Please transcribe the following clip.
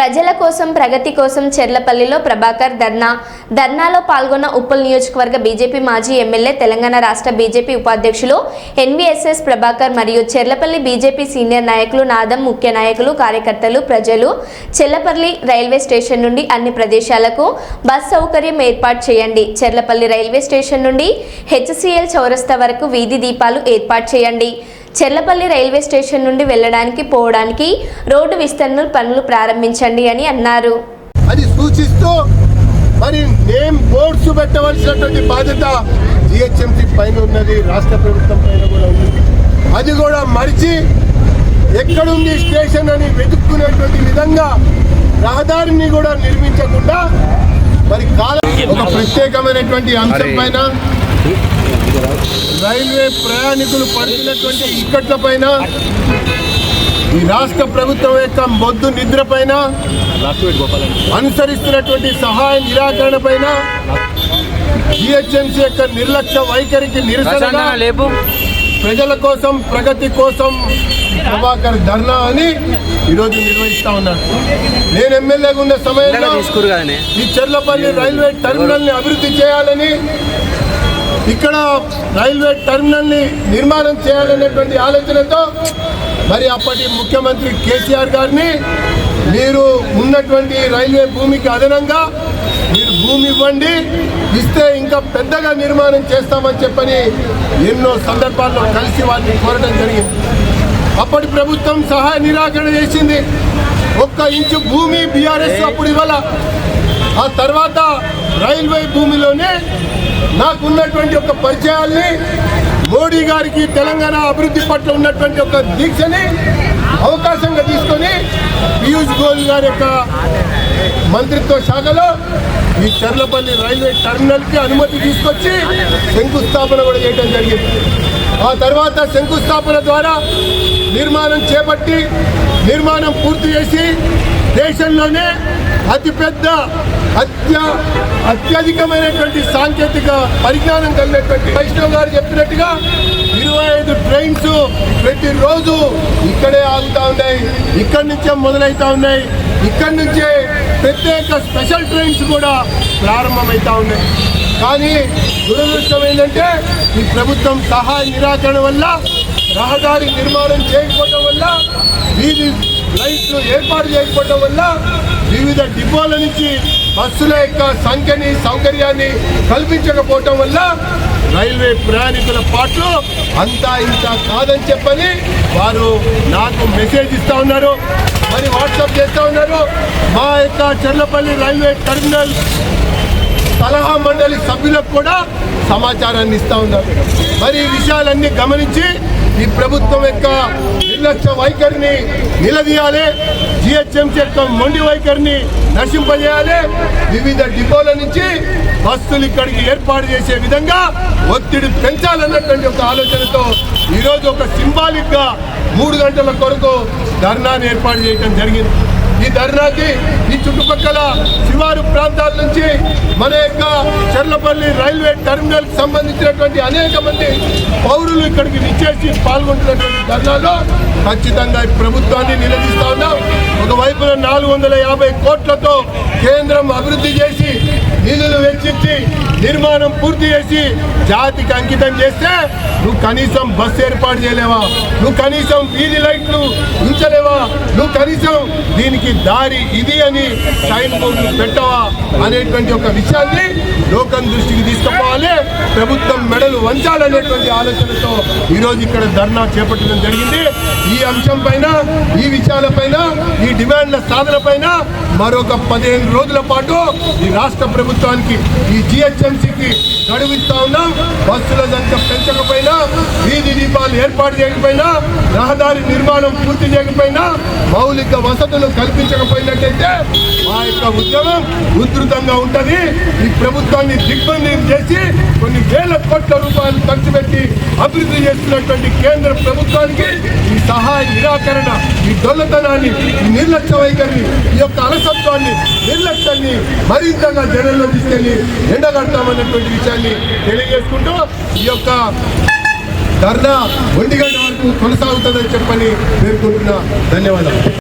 ప్రజల కోసం ప్రగతి కోసం చెర్లపల్లిలో ప్రభాకర్ ధర్నాలో పాల్గొన్న ఉప్పల్ నియోజకవర్గ బీజేపీ మాజీ ఎమ్మెల్యే తెలంగాణ రాష్ట్ర బీజేపీ ఉపాధ్యక్షులు ఎన్వీఎస్ఎస్ ప్రభాకర్ మరియు చెర్లపల్లి బీజేపీ సీనియర్ నాయకులు నాదం ముఖ్య నాయకులు కార్యకర్తలు ప్రజలు చెర్లపల్లి రైల్వే స్టేషన్ నుండి అన్ని ప్రదేశాలకు బస్ సౌకర్యం ఏర్పాటు చేయండి. చెర్లపల్లి రైల్వే స్టేషన్ నుండి హెచ్సిఎల్ చౌరస్తా వరకు వీధి దీపాలు ఏర్పాటు చేయండి. చెర్లపల్లి రైల్వే స్టేషన్ నుండి వెళ్ళడానికి పోవడానికి రోడ్డు విస్తరణ పనులు ప్రారంభించండి అని అన్నారు. అది సూచిస్తూ మరి నేమ్ బోర్డ్స్ పెట్టవలసినటువంటి బాధ్యత జిహెచ్ఎంసీ పైన ఉన్నది, రాష్ట్ర ప్రభుత్వం పైన కూడా ఉంది. అది కూడా మరిచి ఎక్కడుంది స్టేషన్ అని వెతుక్కునేటువంటి విధంగా రహదారిని కూడా నిర్మించకుండా మరి ఒక ప్రత్యేకమైనటువంటి అంశం పైన రైల్వే ప్రయాణికులు పడుతున్నటువంటి ఇక్కట్ల పైన ఈ రాష్ట్ర ప్రభుత్వం యొక్క మొద్దు నిద్ర పైన అనుసరిస్తున్నటువంటి సహాయ నిరాకరణ పైన జిహెచ్ఎంసీ యొక్క నిర్లక్ష్య వైఖరికి నిరసనగా ప్రజల కోసం ప్రగతి కోసం ప్రభాకర్ ధర్నా అని ఈరోజు నిర్వహిస్తా ఉన్నారు. నేను ఎమ్మెల్యేగా ఉన్న సమయంలో ఈ చెర్లపల్లి రైల్వే టెర్మినల్ ని అభివృద్ధి చేయాలని, ఇక్కడ రైల్వే టెర్మినల్ ని నిర్మాణం చేయాలనేటువంటి ఆలోచనతో మరి అప్పటి ముఖ్యమంత్రి కేసీఆర్ గారిని మీరు ఉన్నటువంటి రైల్వే భూమికి అదనంగా మీరు భూమి ఇవ్వండి, ఇస్తే ఇంకా పెద్దగా నిర్మాణం చేస్తామని చెప్పని ఎన్నో సందర్భాల్లో కలిసి వారిని కోరడం జరిగింది. అప్పటి ప్రభుత్వం సహాయ నిరాకరణ చేసింది. 1 ఇంచు భూమి బీఆర్ఎస్ అప్పుడు ఇవ్వాల. ఆ తర్వాత రైల్వే భూమిలోనే నాకున్నటువంటి ఒక పరిచయాల్ని, మోడీ గారికి తెలంగాణ అభివృద్ధి పట్ల ఉన్నటువంటి ఒక దీక్షని అవకాశంగా తీసుకొని పీయూష్ గోయల్ గారి యొక్క మంత్రిత్వ శాఖలో ఈ చెర్లపల్లి రైల్వే టెర్మినల్కి అనుమతి తీసుకొచ్చి శంకుస్థాపన కూడా చేయడం జరిగింది. ఆ తర్వాత శంకుస్థాపన ద్వారా నిర్మాణం చేపట్టి నిర్మాణం పూర్తి చేసి దేశంలోనే అతిపెద్ద అత్యధికమైనటువంటి సాంకేతిక పరిజ్ఞానం కలిగినటువంటి వైష్ణవ్ గారు చెప్పినట్టుగా 25 ట్రైన్స్ ప్రతిరోజు ఇక్కడే ఆగుతూ ఉన్నాయి, ఇక్కడి నుంచే మొదలవుతూ ఉన్నాయి. ఇక్కడి నుంచే ప్రత్యేక స్పెషల్ ట్రైన్స్ కూడా ప్రారంభమవుతూ ఉన్నాయి. కానీ దురదృష్టం ఏంటంటే ఈ ప్రభుత్వం సహాయ నిరాకరణ వల్ల, రహదారి నిర్మాణం చేయకపోవడం వల్ల, వీధి లైట్లు ఏర్పాటు చేయకపోవడం వల్ల, వివిధ డిపోల నుంచి బస్సుల యొక్క సంఖ్యని సౌకర్యాన్ని కల్పించకపోవటం వల్ల రైల్వే ప్రయాణికుల పాటు అంతా ఇంత కాదని చెప్పని వారు నాకు మెసేజ్ ఇస్తూ ఉన్నారు, మరి వాట్సాప్ చేస్తూ ఉన్నారు. మా యొక్క చెర్లపల్లి రైల్వే టెర్మినల్ సలహా మండలి సభ్యులకు కూడా సమాచారాన్ని ఇస్తూ ఉన్నారు. మరి ఈ విషయాలన్నీ గమనించి ఈ ప్రభుత్వం యొక్క నిర్లక్ష్య వైఖరిని నిలదీయాలి, జిహెచ్ఎంసీ యొక్క మొండి వైఖరిని నశింపజేయాలి. వివిధ డిపోల నుంచి బస్సులు ఇక్కడికి ఏర్పాటు చేసే విధంగా ఒత్తిడి పెంచాలన్నటువంటి ఒక ఆలోచనతో ఈరోజు ఒక సింబాలిక్గా 3 గంటల కొరకు ధర్నాను ఏర్పాటు చేయడం జరిగింది. ఈ ధర్నాకి ఈ చుట్టుపక్కల శివారు ప్రాంతాల నుంచి మన యొక్క చెర్లపల్లి రైల్వే టెర్మినల్ కి సంబంధించినటువంటి అనేక మంది పౌరులు ఇక్కడికి విచ్చేసి పాల్గొంటున్నటువంటి ధర్నాలో ఖచ్చితంగా ప్రభుత్వాన్ని నిలదీస్తా ఉన్నాం. ఒకవైపున 450 కోట్లతో కేంద్రం అభివృద్ధి చేసి నిధులు వెచ్చించి నిర్మాణం పూర్తి చేసి జాతికి అంకితం చేస్తే నువ్వు కనీసం బస్సు ఏర్పాటు చేయలేవా, నువ్వు కనీసం వీధి లైట్లు ఉంచలేవా, నువ్వు కనీసం దీనికి దారి ఇది అని సైన్ బోర్డులు పెట్టవా అనేటువంటి ఒక విషయాన్ని లోకం దృష్టికి తీసుకుపోవాలి. ప్రభుత్వం మెడలు వంచాలనేటువంటి ఆలోచనతో ఈరోజు ఇక్కడ ధర్నా చేపట్టడం జరిగింది. ఈ అంశం పైన, ఈ విషయాలపైన, ఈ డిమాండ్ల సాధన పైన మరొక 15 రోజుల పాటు ఈ రాష్ట్ర ప్రభుత్వానికి, ఈ జిహెచ్ఎంసీకి గడువిస్తా ఉన్నాం. బస్సుల సంఖ్య పెంచకపోయినా, వీధి దీపాలు ఏర్పాటు చేయకపోయినా, రహదారి నిర్మాణం పూర్తి చేయకపోయినా, మౌలిక వసతులు కల్పించకపోయినట్టయితే మా యొక్క ఉద్యమం ఉధృతంగా ఉంటుంది. ఈ ప్రభుత్వాన్ని దిగ్బంధం చేసి కొన్ని వేల కోట్ల రూపాయలు ఖర్చు పెట్టి అభివృద్ధి చేస్తున్నటువంటి కేంద్ర ప్రభుత్వానికి ఈ సహాయ నిరాకరణ, ఈ దొల్లతనాన్ని, ఈ నిర్లక్ష్య వైఖరిని, ఈ యొక్క అలసత్వాన్ని, నిర్లక్ష్యాన్ని మరింతగా జనంలో తీసుకెళ్లి ఎండగడతామన్నటువంటి విషయాన్ని తెలియజేసుకుంటూ ఈ యొక్క ధర్నా 1 గంట వరకు కొనసాగుతుందని చెప్పని పేర్కొంటున్నా. ధన్యవాదాలు.